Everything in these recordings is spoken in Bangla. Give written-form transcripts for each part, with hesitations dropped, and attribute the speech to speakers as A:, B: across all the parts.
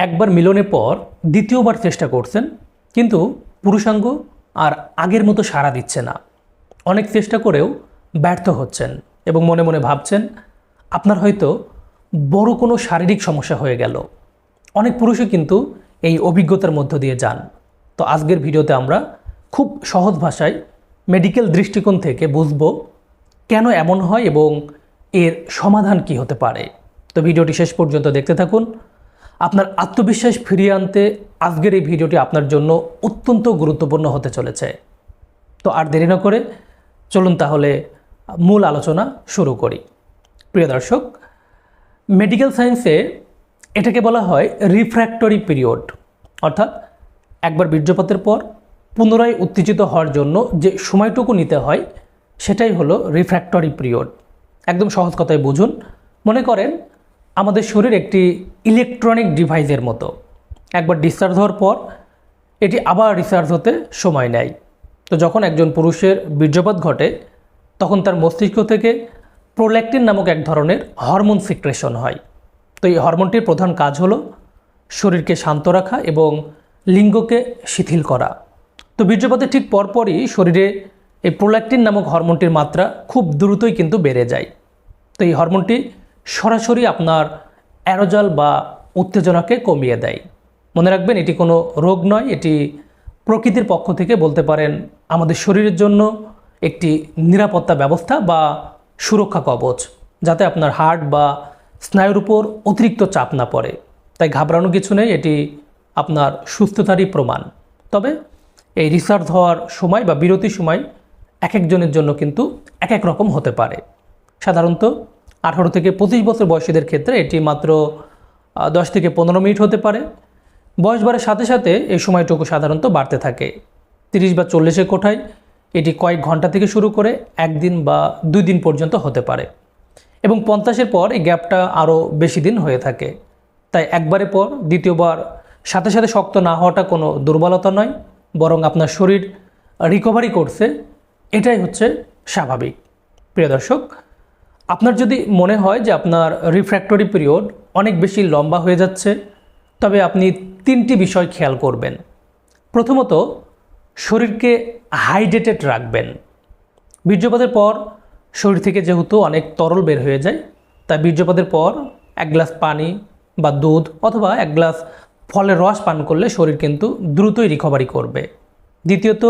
A: একবার মিলনের পর দ্বিতীয়বার চেষ্টা করছেন, কিন্তু পুরুষাঙ্গ আর আগের মতো সাড়া দিচ্ছে না। অনেক চেষ্টা করেও ব্যর্থ হচ্ছেন এবং মনে মনে ভাবছেন আপনার হয়তো বড় কোনো শারীরিক সমস্যা হয়ে গেল। অনেক পুরুষই কিন্তু এই অভিজ্ঞতার মধ্য দিয়ে যান। তো আজকের ভিডিওতে আমরা খুব সহজ ভাষায় মেডিকেল দৃষ্টিকোণ থেকে বুঝব কেন এমন হয় এবং এর সমাধান কি হতে পারে। তো ভিডিওটি শেষ পর্যন্ত দেখতে থাকুন। আপনার আত্মবিশ্বাস ফিরিয়ে আনতে আজকের এই ভিডিওটি আপনার জন্য অত্যন্ত গুরুত্বপূর্ণ হতে চলেছে। তো আর দেরি না করে চলুন তাহলে মূল আলোচনা শুরু করি। প্রিয় দর্শক, মেডিকেল সায়েন্সে এটাকে বলা হয় রিফ্র্যাক্টরি পিরিয়ড, অর্থাৎ একবার বীর্যপাতের পর পুনরায় উত্তেজিত হওয়ার জন্য যে সময়টুকু নিতে হয় সেটাই হলো রিফ্র্যাক্টরি পিরিয়ড। একদম সহজ কথায় বুঝুন, মনে করেন আমাদের শরীর একটি ইলেকট্রনিক ডিভাইসের মতো। একবার ডিসচার্জ হওয়ার পর এটি আবার রিচার্জ হতে সময় নেয়। তো যখন একজন পুরুষের বীর্যপাত ঘটে তখন তার মস্তিষ্ক থেকে প্রোল্যাক্টিন নামক এক ধরনের হরমোন সিক্রেশন হয়। তো এই হরমোনটির প্রধান কাজ হলো শরীরকে শান্ত রাখা এবং লিঙ্গকে শিথিল করা। তো বীর্যপাতের ঠিক পরপরই শরীরে এই প্রোল্যাক্টিন নামক হরমোনটির মাত্রা খুব দ্রুতই কিন্তু বেড়ে যায়। তো এই হরমোনটি সরাসরি আপনার অ্যারোজাল বা উত্তেজনাকে কমিয়ে দেয়। মনে রাখবেন, এটি কোনো রোগ নয়, এটি প্রকৃতির পক্ষ থেকে বলতে পারেন আমাদের শরীরের জন্য একটি নিরাপত্তা ব্যবস্থা বা সুরক্ষা কবচ, যাতে আপনার হার্ট বা স্নায়ুর উপর অতিরিক্ত চাপ না পড়ে। তাই ঘাবড়ানোর কিছু নেই, এটি আপনার সুস্থতারই প্রমাণ। তবে এই রিচার্জ হওয়ার সময় বা বিরতির সময় এক একজনের জন্য কিন্তু এক এক রকম হতে পারে। সাধারণত 18 থেকে 25 বছর বয়সীদের ক্ষেত্রে এটি মাত্র 10 থেকে 15 মিনিট হতে পারে। বয়স বাড়ার সাথে সাথে এই সময়টুকু সাধারণত বাড়তে থাকে। 30 বা 40-এর কোঠায় এটি কয়েক ঘন্টা থেকে শুরু করে একদিন বা 2 দিন পর্যন্ত হতে পারে এবং 50-এর পর এই গ্যাপটা আরও বেশি দিন হয়ে থাকে। তাই একবারের পর দ্বিতীয়বার সাথে সাথে শক্ত না হওয়াটা কোনো দুর্বলতা নয়, বরং আপনার শরীর রিকভারি করছে, এটাই হচ্ছে স্বাভাবিক। প্রিয় দর্শক, আপনার যদি মনে হয় যে আপনার রিফ্র্যাক্টরি পিরিয়ড অনেক বেশি লম্বা হয়ে যাচ্ছে, তবে আপনি 3টি বিষয় খেয়াল করবেন। প্রথমত, শরীরকে হাইড্রেটেড রাখবেন। বীর্যপাতের পর শরীর থেকে যেহেতু অনেক তরল বের হয়ে যায়, তাই বীর্যপাতের পর 1 গ্লাস পানি বা দুধ অথবা 1 গ্লাস ফলের রস পান করলে শরীর কিন্তু দ্রুতই রিকভারি করবে। দ্বিতীয়ত,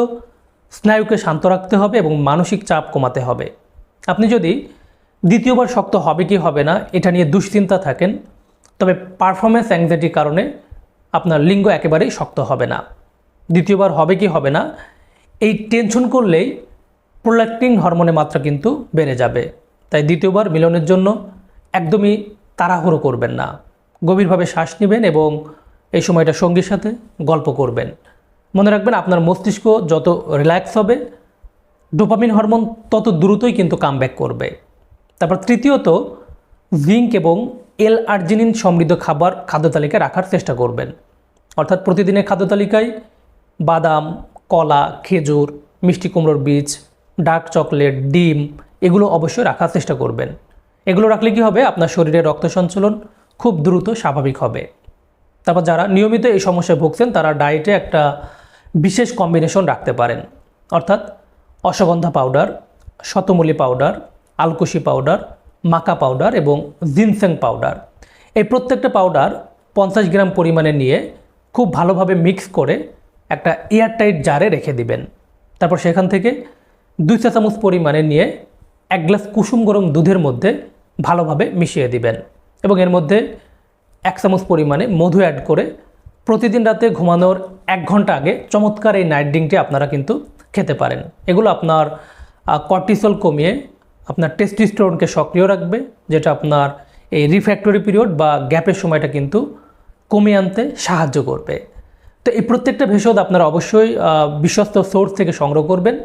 A: স্নায়ুকে শান্ত রাখতে হবে এবং মানসিক চাপ কমাতে হবে। আপনি যদি দ্বিতীয়বার শক্ত হবে কি হবে না এটা নিয়ে দুশ্চিন্তা থাকেন, তবে পারফরমেন্স অ্যাংজাইটির কারণে আপনার লিঙ্গ একেবারেই শক্ত হবে না। দ্বিতীয়বার হবে কি হবে না এই টেনশন করলেই প্রোল্যাক্টিন হরমোনের মাত্রা কিন্তু বেড়ে যাবে। তাই দ্বিতীয়বার মিলনের জন্য একদমই তাড়াহুড়ো করবেন না। গভীরভাবে শ্বাস নেবেন এবং এই সময়টা সঙ্গীর সাথে গল্প করবেন। মনে রাখবেন, আপনার মস্তিষ্ক যত রিল্যাক্স হবে ডোপামিন হরমোন তত দ্রুতই কিন্তু কামব্যাক করবে। তারপর তৃতীয়ত, জিঙ্ক এবং L-আর্জিনিন সমৃদ্ধ খাদ্য তালিকায় রাখার চেষ্টা করবেন। অর্থাৎ প্রতিদিনের খাদ্য তালিকায় বাদাম, কলা, খেজুর, মিষ্টি কুমড়োর বীজ, ডার্ক চকলেট, ডিম এগুলো অবশ্যই রাখার চেষ্টা করবেন। এগুলো রাখলে কি হবে, আপনার শরীরে রক্ত সঞ্চালন খুব দ্রুত স্বাভাবিক হবে। তারপর যারা নিয়মিত এই সমস্যায় ভুগছেন তারা ডায়েটে একটা বিশেষ কম্বিনেশন রাখতে পারেন, অর্থাৎ ashwagandha powder, shatamuli powder, alkushi powder, maca powder এবং জিনসেং পাউডার। এই প্রত্যেকটা পাউডার 50 গ্রাম পরিমাণে নিয়ে খুব ভালোভাবে মিক্স করে একটা এয়ারটাইট জারে রেখে দিবেন। তারপর সেখান থেকে 2 চা চামচ পরিমাণে নিয়ে 1 গ্লাস কুসুম গরম দুধের মধ্যে ভালোভাবে মিশিয়ে দিবেন এবং এর মধ্যে 1 চামচ পরিমাণে মধু অ্যাড করে প্রতিদিন রাতে ঘুমানোর 1 ঘন্টা আগে চমৎকার এই নাইট ড্রিঙ্কটি আপনারা কিন্তু খেতে পারেন। এগুলো আপনার কর্টিসল কমিয়ে আপনার টেস্টোস্টেরনকে সক্রিয় রাখবে, যেটা আপনার এই রিফ্র্যাক্টরি পিরিয়ড বা গ্যাপের সময়টা কিন্তু কমিয়ে আনতে সাহায্য করবে। তো এই প্রত্যেকটা ভেষজ আপনারা অবশ্যই বিশ্বস্ত সোর্স থেকে সংগ্রহ করবেন।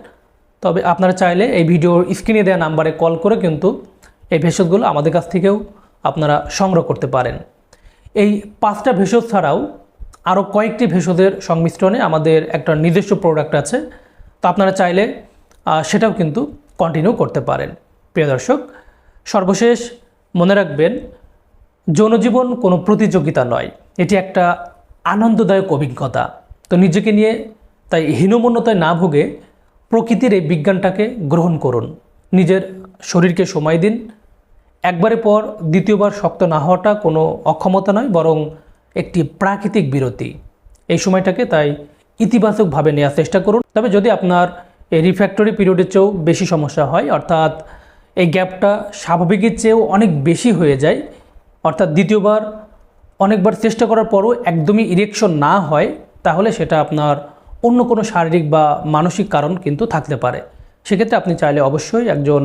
A: তবে আপনারা চাইলে এই ভিডিওর স্ক্রিনে দেওয়া নাম্বারে কল করে কিন্তু এই ভেষজগুলো আমাদের কাছ থেকেও আপনারা সংগ্রহ করতে পারেন। এই 5টা ভেষজ ছাড়াও আরও কয়েকটি ভেষজের সংমিশ্রণে আমাদের একটা নিজস্ব প্রোডাক্ট আছে, তো আপনারা চাইলে সেটাও কিন্তু কন্টিনিউ করতে পারেন। প্রিয় দর্শক, সর্বশেষ মনে রাখবেন, যৌনজীবন কোনো প্রতিযোগিতা নয়, এটি একটা আনন্দদায়ক অভিজ্ঞতা। তো নিজেকে নিয়ে তাই হীনমন্যতায় না ভুগে প্রকৃতির এই বিজ্ঞানটাকে গ্রহণ করুন। নিজের শরীরকে সময় দিন। একবারে পর দ্বিতীয়বার শক্ত না হওয়াটা কোনো অক্ষমতা নয়, বরং একটি প্রাকৃতিক বিরতি। এই সময়টাকে তাই ইতিবাচকভাবে নেওয়ার চেষ্টা করুন। তবে যদি আপনার এই রিফ্র্যাক্টরি পিরিয়ডের চেয়েও বেশি সমস্যা হয়, অর্থাৎ এই গ্যাপটা স্বাভাবিকের চেয়েও অনেক বেশি হয়ে যায়, অর্থাৎ দ্বিতীয়বার অনেকবার চেষ্টা করার পরও একদমই ইরেকশন না হয়, তাহলে সেটা আপনার অন্য কোনো শারীরিক বা মানসিক কারণ কিন্তু থাকতে পারে। সেক্ষেত্রে আপনি চাইলে অবশ্যই একজন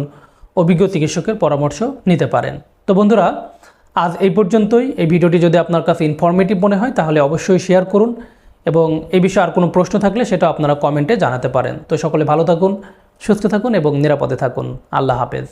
A: অভিজ্ঞ চিকিৎসকের পরামর্শ নিতে পারেন। তো বন্ধুরা, আজ এই পর্যন্তই। এই ভিডিওটি যদি আপনার কাছে ইনফরমেটিভ মনে হয় তাহলে অবশ্যই শেয়ার করুন, এবং এই বিষয়ে আর কোনো প্রশ্ন থাকলে সেটা আপনারা কমেন্টে জানাতে পারেন। তো সকলে ভালো থাকুন, সুস্থ থাকুন এবং নিরাপদে থাকুন। আল্লাহ হাফেজ।